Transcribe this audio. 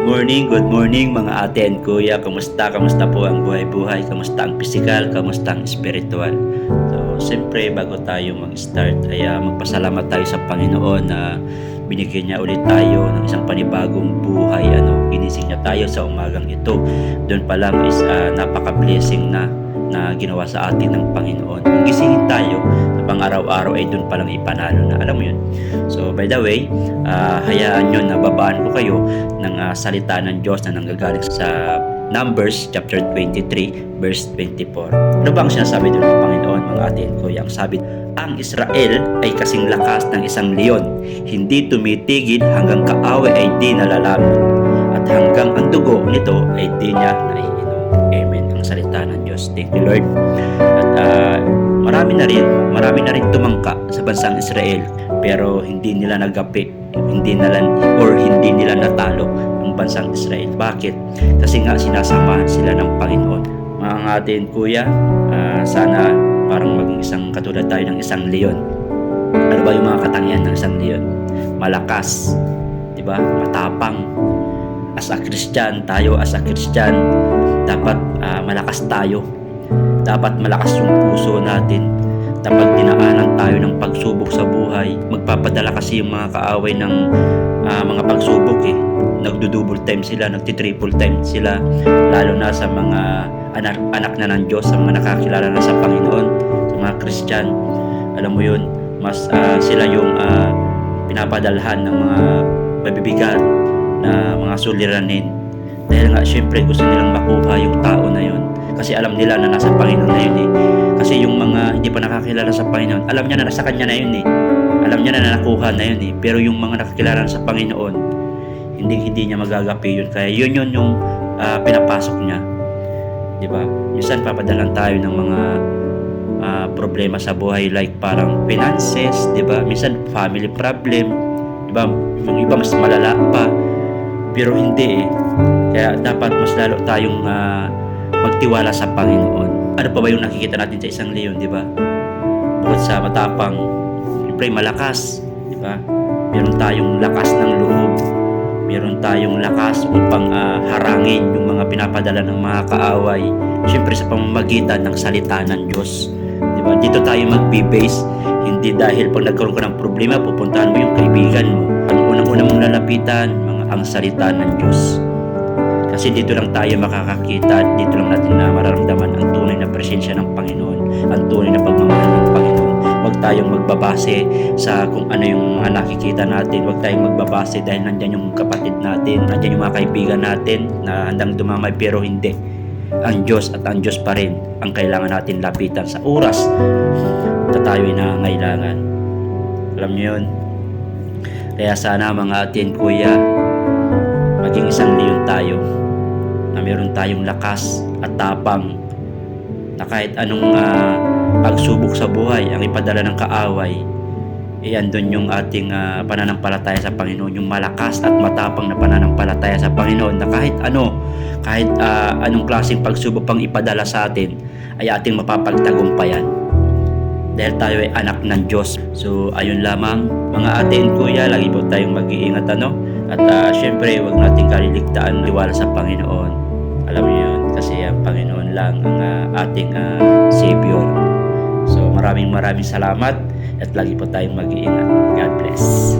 Good morning mga ate and kuya. Kamusta? Kamusta po ang buhay-buhay? Kamusta ang physical? Kamusta ang spiritual? So, siyempre bago tayo mag-start ay magpasalamat tayo sa Panginoon na binigyan niya ulit tayo ng isang panibagong buhay. Ginising niya tayo sa umagang ito. Doon pa lang is napaka-blessing na ginawa sa atin ng Panginoon. Kung gisingin tayo sa pang-araw-araw ay doon palang ipanalo na. Alam mo yun? So by the way, hayaan nyo na babaan ko kayo ng salita ng Diyos na nanggagaling sa Numbers chapter 23 verse 24. Ano ba ang sinasabi doon ng Panginoon, mga atin ko? Ang sabi, ang Israel ay kasing lakas ng isang leon, hindi tumitigil hanggang kaaway ay di nalalamon, at hanggang ang dugo nito ay di niya naiinom. Amen. Ang salita ng Diyos. Thank you, Lord. At marami na rin tumangka sa bansang Israel, pero hindi nila nagapi, hindi nila natalo ang bansang Israel. Bakit? Kasi nga sinasamahan sila ng Panginoon. Mga atin kuya, sana parang maging isang katulad tayo ng isang leon. Ano ba yung mga katangian ng isang leon? Malakas, di ba? Matapang. As a Christian, dapat malakas tayo. Dapat malakas yung puso natin. Dapat dinaanan tayo ng pagsubok sa buhay. Magpapadala kasi yung mga kaaway ng mga pagsubok Nagdo-double time sila, nagti-triple time sila. Lalo na sa mga anak na ng Diyos, sa mga nakakilala na sa Panginoon, sa mga Christian. Alam mo yun, mas sila yung pinapadalhan ng mga mabibigat na mga suliranin. Dahil nga syempre gusto nilang makuha yung tao na yun. Kasi alam nila na nasa Panginoon na yun Kasi yung mga hindi pa nakakilala sa Panginoon, alam niya na nasa Kanya na yun Alam niya na nakuha na yun Pero yung mga nakakilala na sa Panginoon, hindi niya magagapi yun. Kaya yun yung pinapasok niya. Diba? Minsan papadalan tayo ng mga problema sa buhay, like parang finances, diba? Minsan family problem, diba? Yung iba mas malala pa, pero hindi Kaya dapat mas lalo tayong magtiwala sa Panginoon. Ano pa ba yung nakikita natin sa isang leon, di ba? Bukod sa matapang, siyempre malakas, di ba? Meron tayong lakas ng loob. Meron tayong lakas upang harangin yung mga pinapadala ng mga kaaway. Siyempre sa pamamagitan ng salita ng Diyos. Di ba? Dito tayo magbe-base. Hindi dahil pag nagkaroon ka ng problema, pupuntahan mo yung kaibigan mo. Ang unang-una mong lalapitan, ang salita ng Diyos. Kasi dito lang tayo makakakita, dito lang natin na mararamdaman ang tunay na presensya ng Panginoon, ang tunay na pagmamahal ng Panginoon. Huwag tayong magbabase sa kung ano yung mga nakikita natin. Huwag tayong magbabase dahil nandyan yung kapatid natin, nandyan yung mga kaibigan natin na handang dumamay, pero hindi. Ang Diyos at ang Diyos pa rin ang kailangan natin lapitan sa oras na tayo'y nangangailangan. Alam niyo yun? Kaya sana mga atin kuya, maging isang leon tayo, na meron tayong lakas at tapang, na kahit anong pagsubok sa buhay ang ipadala ng kaaway, andun yung ating pananampalataya sa Panginoon, yung malakas at matapang na pananampalataya sa Panginoon, na kahit anong klaseng pagsubok pang ipadala sa atin ay ating mapapagtagumpayan dahil tayo ay anak ng Diyos. So ayun lamang mga ate and kuya, lagi po tayong mag-iingat at syempre huwag nating kaliligtaan iwala sa Panginoon. Alam niyo yun, kasi ang Panginoon lang ang ating Savior. So maraming salamat at lagi po tayong mag-iingat. God bless.